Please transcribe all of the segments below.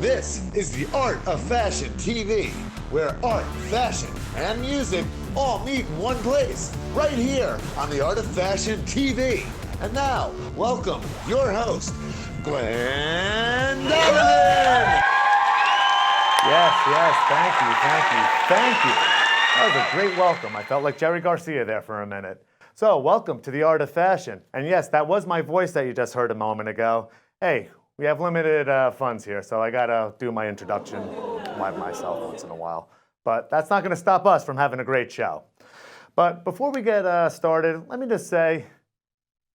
This is the Art of Fashion TV, where art, fashion, and music all meet in one place, right here on the Art of Fashion TV. And now, welcome your host, Glenn Donovan. Yes, thank you. That was a great welcome. I felt like Jerry Garcia there for a minute. So, welcome to the Art of Fashion. And yes, that was my voice that you just heard a moment ago. Hey, we have limited funds here, so I gotta do my introduction myself once in a while. But that's not gonna stop us from having a great show. But before we get started, let me just say,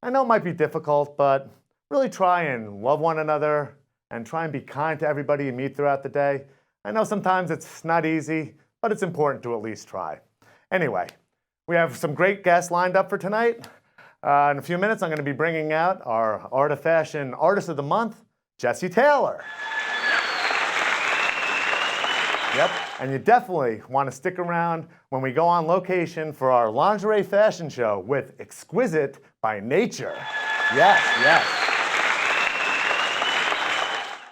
I know it might be difficult, but really try and love one another and try and be kind to everybody you meet throughout the day. I know sometimes it's not easy, but it's important to at least try. Anyway, we have some great guests lined up for tonight. In a few minutes, I'm gonna be bringing out our Art of Fashion Artist of the Month, Jessie Taylor. Yep, and you definitely want to stick around when we go on location for our lingerie fashion show with Exquisite by Nature. Yes.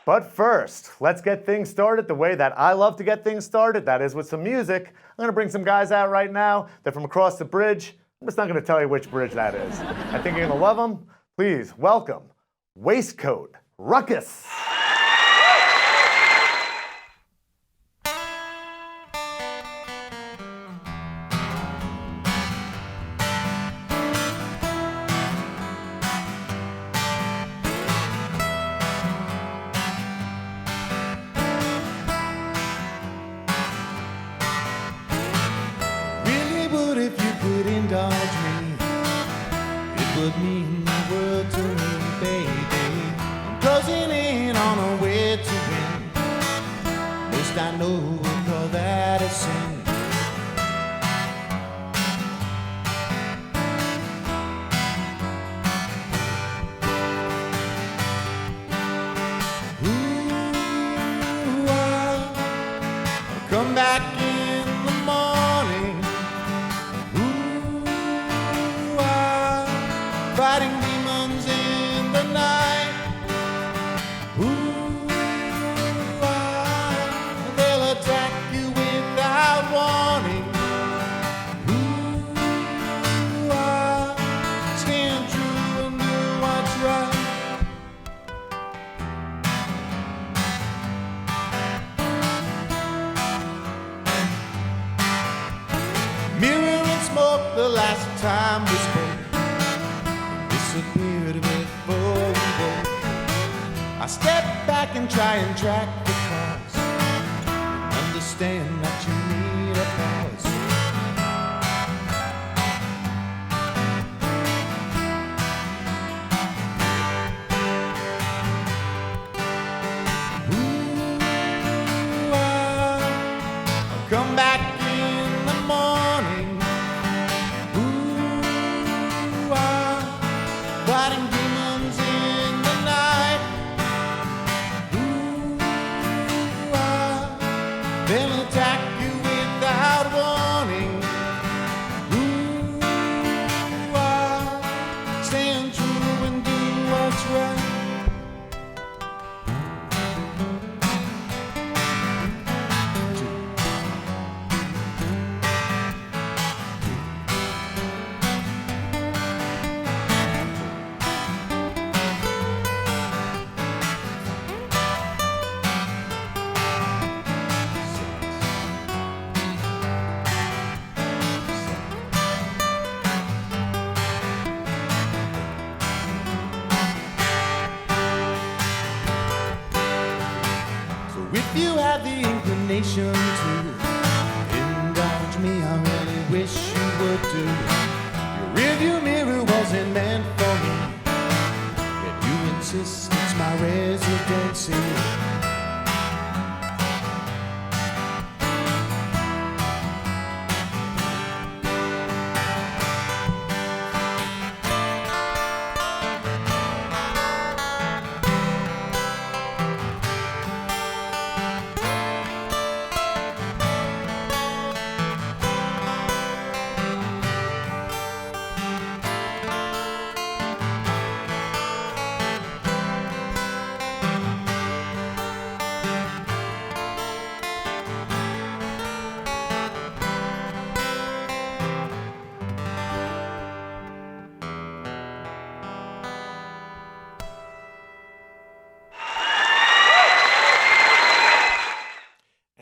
But first, let's get things started the way that I love to get things started, that is with some music. I'm going to bring some guys out right now. They're from across the bridge. I'm just not going to tell you which bridge that is. I think you're going to love them. Please welcome WAISTCOAT RUCKUS. Really would if you could indulge me. It would mean the world to me, baby. I'm closing in on a way to win. Most I know would call that a sin. Ooh, I'll come back in the morning. Ooh, I'm fighting demons in the night. Ooh, they'll attack you without warning. Ooh, stand true and do what's right. Mirror and smoke the last time we spoke. Disappeared before we woke. I step back and try and track the cause. Understand that you need a pause. Ooh, I'll come back in the morning. Ooh, I'm fighting demons in the night. Ooh, they'll attack you without warning. Ooh, stand true and do what's right. could do. Your rearview mirror wasn't meant for me, yet you insist it's my residency.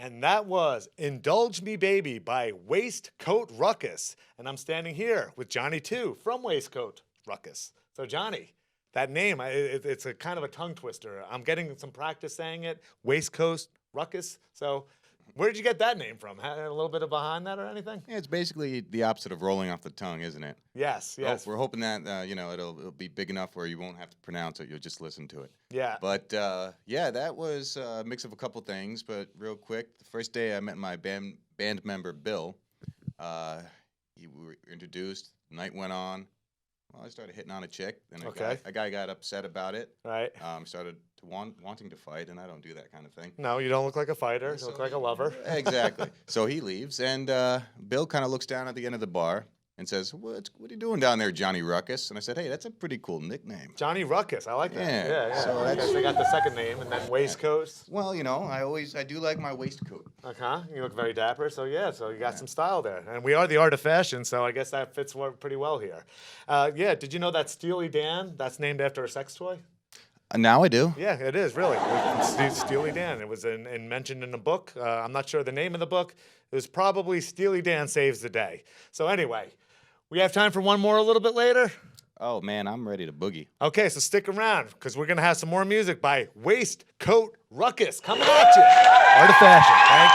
And that was Indulge Me Baby by Waistcoat Ruckus. And I'm standing here with Johnny Tew from Waistcoat Ruckus. So Johnny, that name, it's a kind of a tongue twister. I'm getting some practice saying it, Waistcoat Ruckus. So where did you get that name from? Had a little bit of behind that or anything? Yeah, it's basically the opposite of rolling off the tongue, isn't it? Yes, yes. We're hoping that it'll be big enough where you won't have to pronounce it; you'll just listen to it. Yeah. But yeah, that was a mix of a couple things. But real quick, the first day I met my band member Bill, we were introduced. The night went on. Well, I started hitting on a chick, and a guy got upset about it. Right. Started to wanting to fight, and I don't do that kind of thing. No, you don't look like a fighter. You look like a lover. Exactly. So he leaves, and Bill kind of looks down at the end of the bar and says, what are you doing down there, Johnny Ruckus? And I said, hey, that's a pretty cool nickname. Johnny Ruckus. I like that. Yeah. So I guess they got the second name, and then Waistcoat. Well, I do like my waistcoat. You look very dapper, so you got some style there. And we are the art of fashion, so I guess that fits pretty well here. Did you know that Steely Dan, that's named after a sex toy? Now I do. Yeah, it is, really. Steely Dan. It was mentioned in a book. I'm not sure the name of the book. It was probably Steely Dan Saves the Day. So anyway, we have time for one more a little bit later? Oh, man, I'm ready to boogie. Okay, so stick around, because we're going to have some more music by Waistcoat Ruckus coming at you. Art of Fashion. Thank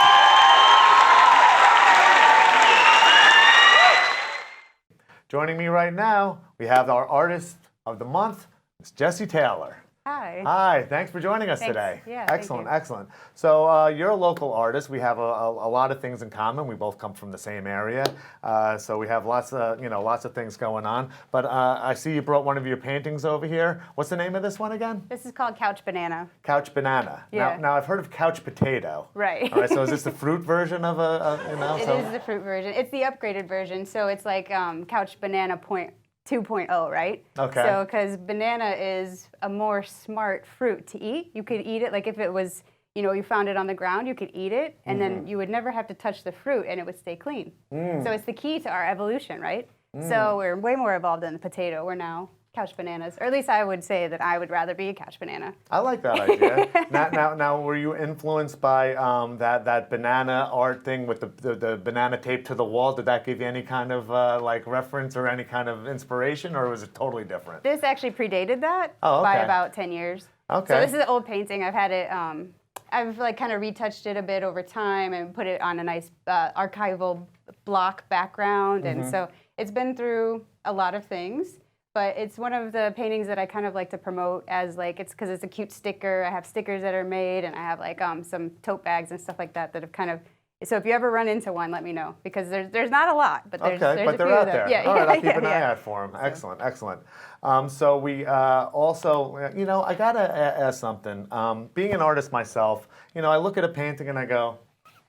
you. Joining me right now, we have our artist of the month, It's Jessie Taylor. Hi. Hi, thanks for joining us Thanks. today. Yeah, excellent, thank you. excellent. So you're a local artist. We have a lot of things in common. We both come from the same area, so we have lots of things going on. But I see you brought one of your paintings over here. What's the name of this one again? This is called Couch Banana. Couch Banana. Yeah. Now I've heard of Couch Potato. Right. All right. So is this the fruit version of It is the fruit version. It's the upgraded version. So it's like Couch Banana 2.0, right? Okay. So, because banana is a more smart fruit to eat. You could eat it, like if it was, you found it on the ground, you could eat it, and then you would never have to touch the fruit, and it would stay clean. So it's the key to our evolution, right? So we're way more evolved than the potato. We're now couch bananas, or at least I would say that I would rather be a couch banana. I like that idea. now, were you influenced by that banana art thing with the banana taped to the wall? Did that give you any kind of reference or any kind of inspiration, or was it totally different? This actually predated that Oh, okay. by about 10 years. Okay. So this is an old painting. I've had it, I've kind of retouched it a bit over time and put it on a nice archival block background. And so it's been through a lot of things. But it's one of the paintings that I kind of like to promote as it's because it's a cute sticker. I have stickers that are made, and I have some tote bags and stuff like that have kind of. So if you ever run into one, let me know, because there's not a lot, but there's but a few they're out of them. there. Yeah, All right, I'll keep an eye yeah. out for them. Excellent, excellent. So we also, I gotta ask something. Being an artist myself, I look at a painting and I go,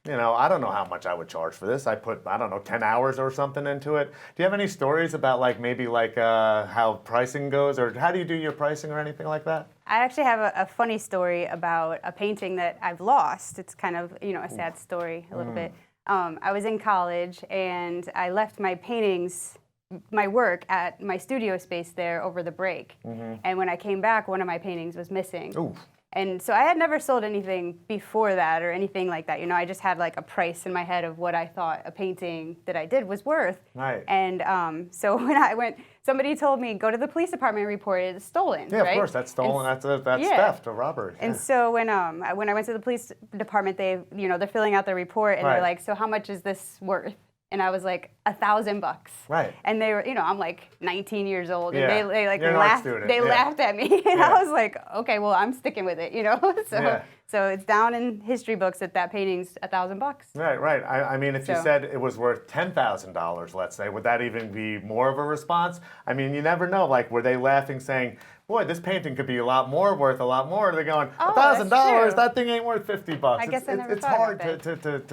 I don't know how much I would charge for this. I put, 10 hours or something into it. Do you have any stories about how pricing goes, or how do you do your pricing or anything like that? I actually have a funny story about a painting that I've lost. It's kind of, a sad story a little bit. I was in college, and I left my paintings, my work at my studio space there over the break. And when I came back, one of my paintings was missing. Ooh. And so I had never sold anything before that or anything like that. I just had a price in my head of what I thought a painting that I did was worth. Right. And so when I went, somebody told me, go to the police department and report it. It's stolen, Yeah, right? of course, that's stolen. That's yeah. theft or robbery. And yeah. so when I went to the police department, they're filling out the report, and Right. they're like, so how much is this worth? And I was like, $1,000 bucks. Right. And they were, you know, I'm like 19 years old, and Yeah. they like You're an art laughed. student. They Yeah. laughed at me, and Yeah. I was like, okay, well, I'm sticking with it, you know. So, Yeah. so it's down in history books that painting's $1,000 bucks. Right, right. I mean, if you So- said it was worth $10,000, let's say, would that even be more of a response? I mean, you never know. Like, were they laughing, saying, "Boy, this painting could be a lot more, worth a lot more"? Or they're going, Oh, $1,000? that's true. That thing ain't worth $50. I guess I never It's thought hard about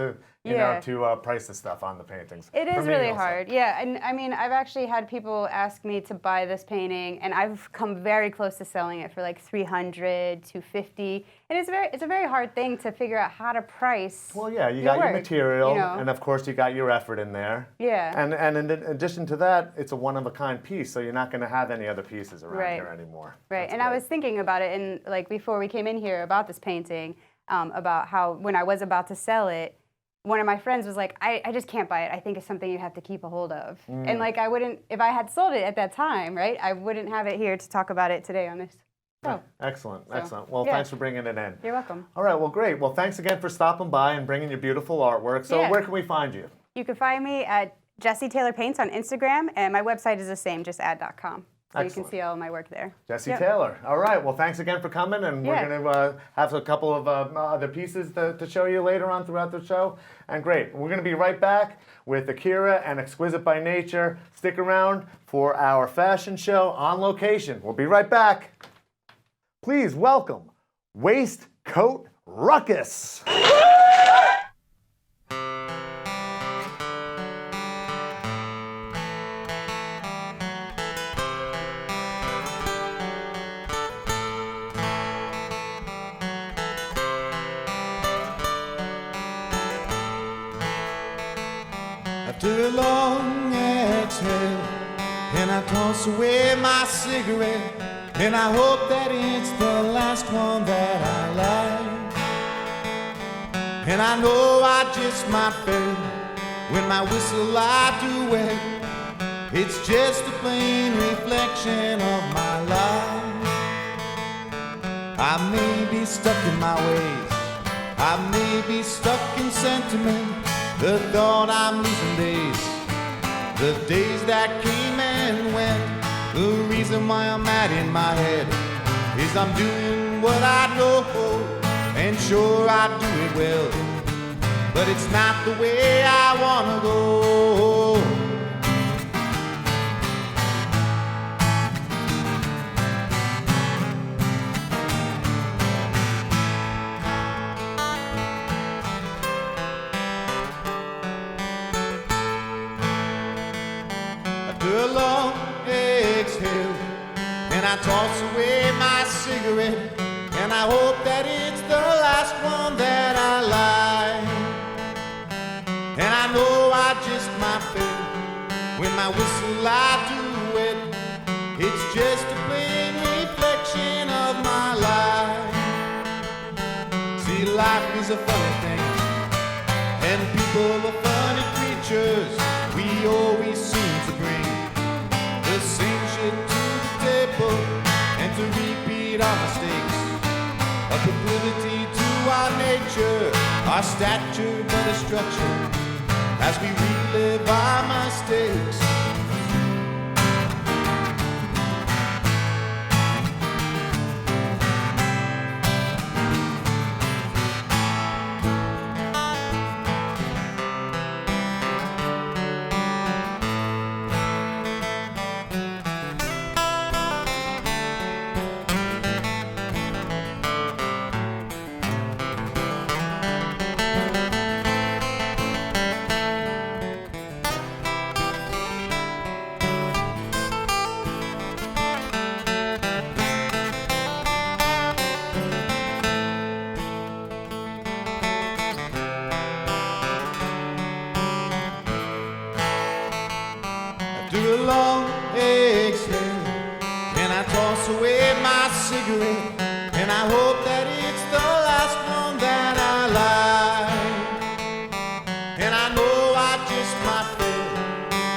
to Yeah. price the stuff on the paintings. It For is me really also. hard, yeah. And I mean, I've actually had people ask me to buy this painting, and I've come very close to selling it for like $300, $250, and it's a very hard thing to figure out how to price. Well, yeah, you got your work, material, you know? and of course you got your effort in there. Yeah. And in addition to that, it's a one-of-a-kind piece, so you're not going to have any other pieces around Right. here anymore. Right, That's and I great. was thinking about it, and like before we came in here about this painting, about how when I was about to sell it, one of my friends was like, I just can't buy it. I think it's something you have to keep a hold of. And like I wouldn't, if I had sold it at that time, right, I wouldn't have it here to talk about it today on this show. Excellent, excellent. Well, yeah. thanks for bringing it in. You're welcome. All right, well, great. Well, thanks again for stopping by and bringing your beautiful artwork. So Yeah. where can we find you? You can find me at Jessie Taylor Paints on Instagram, and my website is the same, just add.com. So you Excellent. can see all my work there. Jessie Yep. Taylor. All right, well, thanks again for coming, and Yeah. we're going to have a couple of other pieces to show you later on throughout the show. And great, we're going to be right back with Akira and Exquisite by Nature. Stick around for our fashion show on location. We'll be right back. Please welcome Waistcoat Ruckus. After a long exhale, and I toss away my cigarette, and I hope that it's the last one that I light. And I know I just might fail when my whistle I do wet. It's just a plain reflection of my life. I may be stuck in my ways, I may be stuck in sentiment. The thought I'm losing days, the days that came and went. The reason why I'm mad in my head is I'm doing what I know, and sure I do it well, but it's not the way I wanna go. After a long exhale, and I toss away my cigarette, and I hope that it's the last one that I light. And I know I just might fail when my whistle I do it. It's just a plain reflection of my life. See, life is a funny thing, and people are funny creatures. We always seem to bring the same shit to the table, and to repeat our mistakes. A proclivity to our nature, our stature but a structure, as we relive our mistakes. After a long exhale, and I toss away my cigarette, and I hope that it's the last one that I light. And I know I just might fail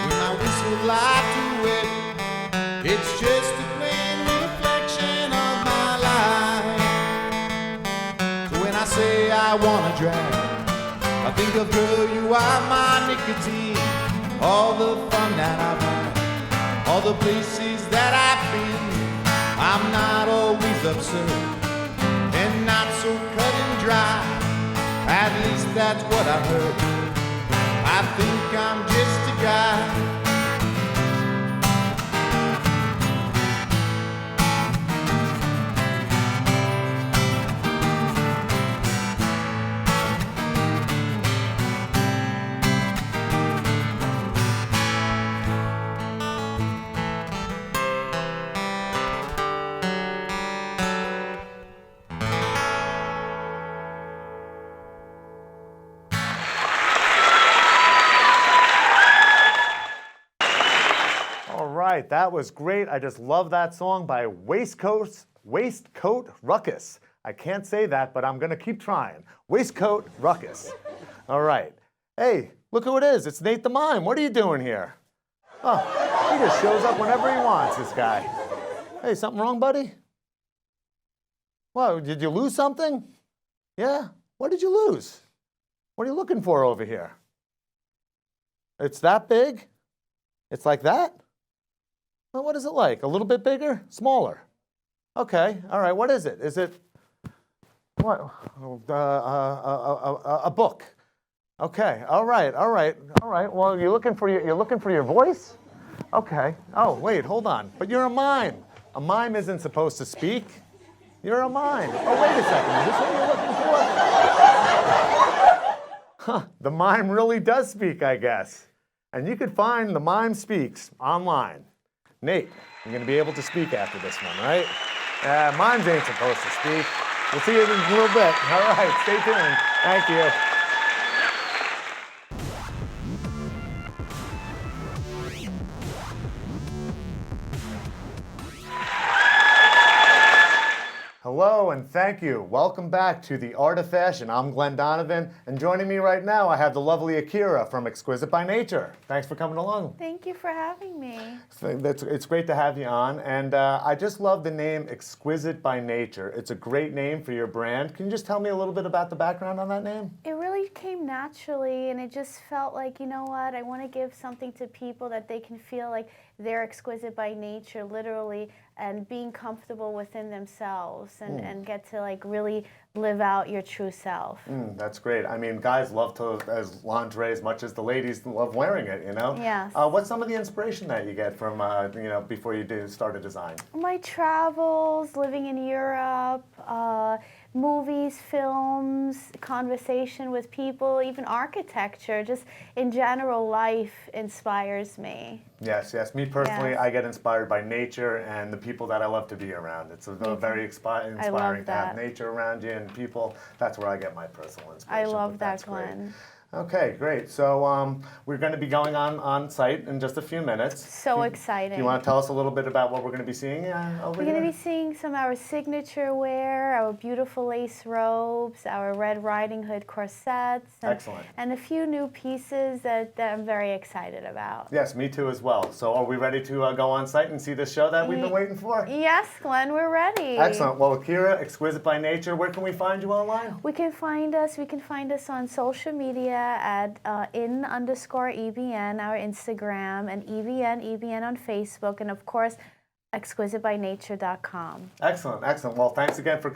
when my whistle I do it. It's just a plain reflection of my life. So when I say I wanna drag, I think of girl, you are my nicotine. all the fun that I've had, all the places that I've been. I'm not always absurd and not so cut and dry. At least that's what I heard. I think I'm just a guy. That was great. I just love that song by Waistcoat Ruckus. I can't say that, but I'm going to keep trying. Waistcoat Ruckus. All right. Hey, look who it is. It's Nate the Mime. What are you doing here? Oh, he just shows up whenever he wants, this guy. Hey, something wrong, buddy? What, did you lose something? Yeah? What did you lose? What are you looking for over here? It's that big? It's like that? Well, what is it like? A little bit bigger? Smaller? Okay, all right, what is it? Is it, what? A book. Okay, all right. Well, you're looking for your voice? Okay. Oh, wait, hold on. But you're a mime. A mime isn't supposed to speak. You're a mime. Oh, wait a second. Is this what you're looking for? Huh, the mime really does speak, I guess. And you could find The Mime Speaks online. Nate, you're going to be able to speak after this one, right? Mimes ain't supposed to speak. We'll see you in a little bit. All right, stay tuned. Thank you. Hello and thank you. Welcome back to The Art of Fashion. I'm Glenn Donovan, and joining me right now I have the lovely Akira from Exquisite by Nature. Thanks for coming along. Thank you for having me. It's great to have you on, and I just love the name Exquisite by Nature. It's a great name for your brand. Can you just tell me a little bit about the background on that name? It really came naturally, and it just felt like, you know what, I want to give something to people that they can feel like they're exquisite by nature, literally, and being comfortable within themselves and get to like really live out your true self. That's great. I mean, guys love to as lingerie as much as the ladies love wearing it, you know? Yes. What's some of the inspiration that you get from, before you start a design? My travels, living in Europe, movies, films, conversation with people, even architecture, just in general, life inspires me. Yes. Me personally, Yes. I get inspired by nature and the people that I love to be around. It's very inspiring to have nature around you and people. That's where I get my personal inspiration. I love that, Glenn. Okay, great. So we're going to be going on site in just a few minutes. So exciting. Do you want to tell us a little bit about what we're going to be seeing over here? We're going to be seeing some of our signature wear, our beautiful lace robes, our Red Riding Hood corsets. Excellent. And a few new pieces that I'm very excited about. Yes, me too as well. So are we ready to go on site and see this show that we've been waiting for? Yes, Glenn, we're ready. Excellent. Well, Akira, Exquisite by Nature, where can we find you online? We can find us on social media at in_EBN, our Instagram, and EBN on Facebook, and of course, exquisitebynature.com. Excellent. Well, thanks again for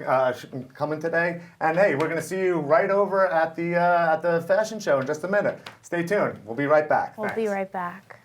coming today. And hey, we're going to see you right over at the fashion show in just a minute. Stay tuned. We'll be right back. We'll be right back.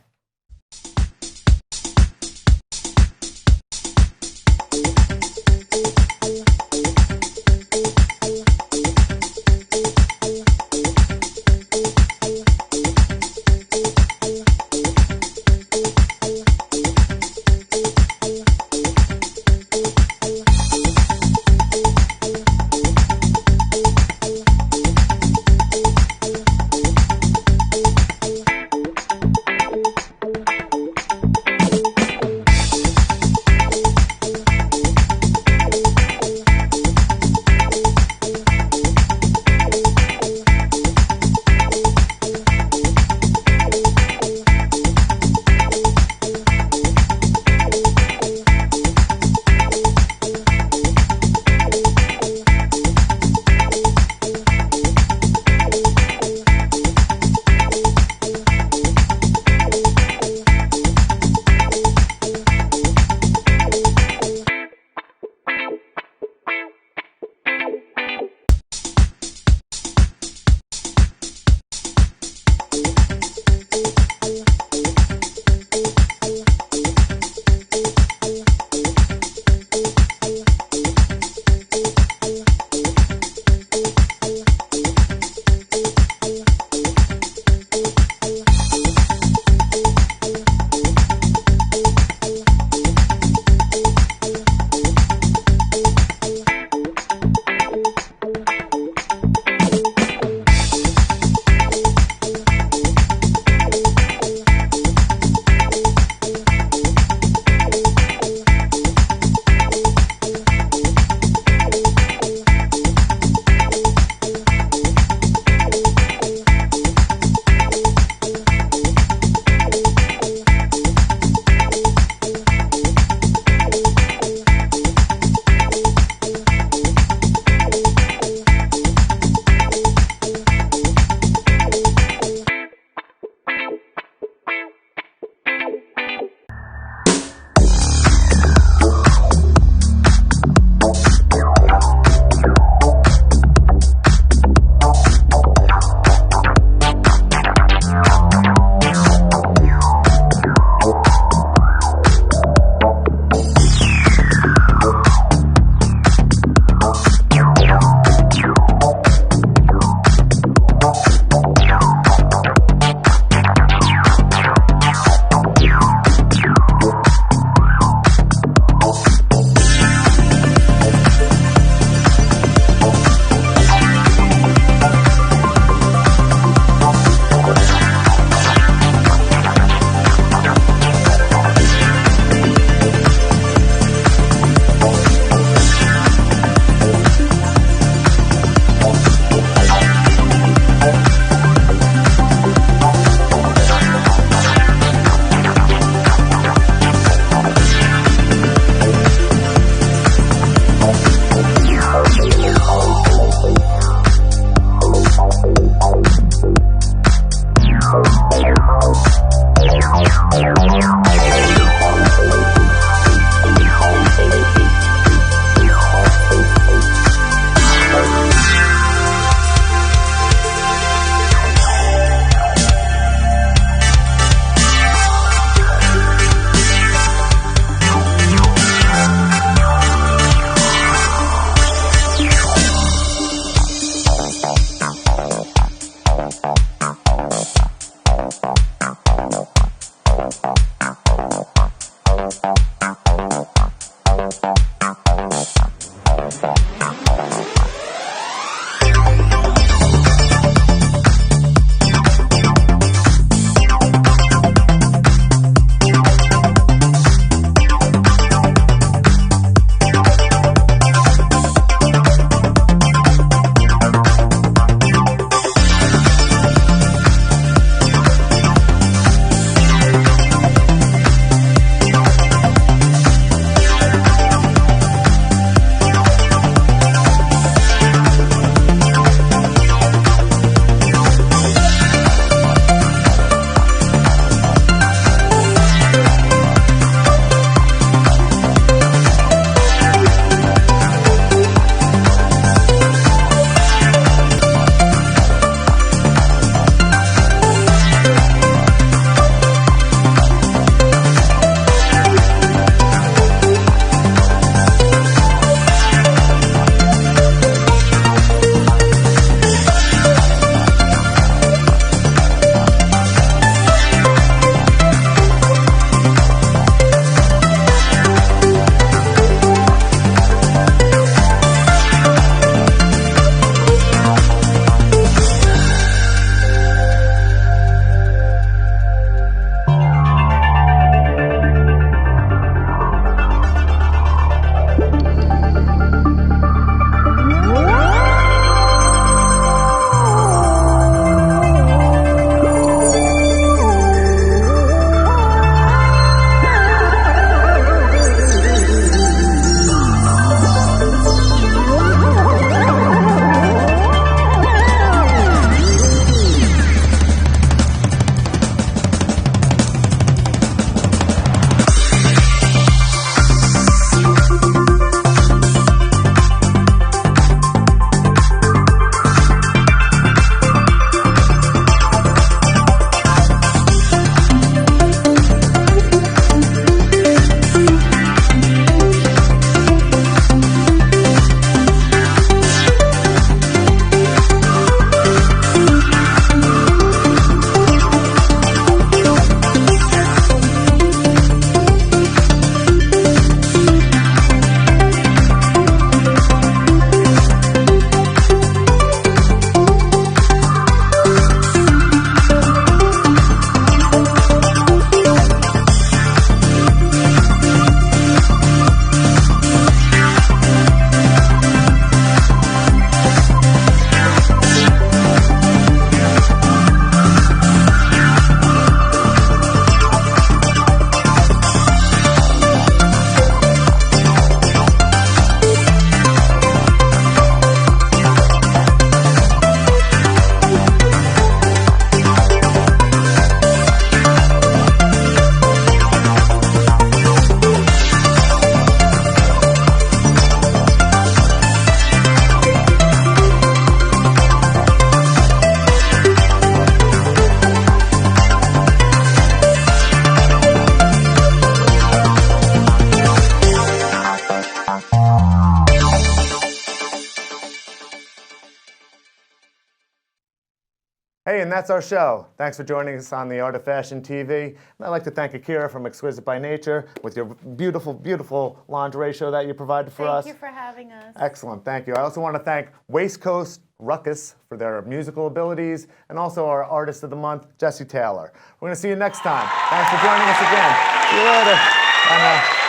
Hey, and that's our show. Thanks for joining us on the Art of Fashion TV. And I'd like to thank Akira from Exquisite by Nature with your beautiful, beautiful lingerie show that you provided for us. Thank you for having us. Excellent, thank you. I also want to thank WAISTCOAT RUCKUS for their musical abilities, and also our Artist of the Month, Jessie Taylor. We're going to see you next time. Thanks for joining us again. See you later. Bye now.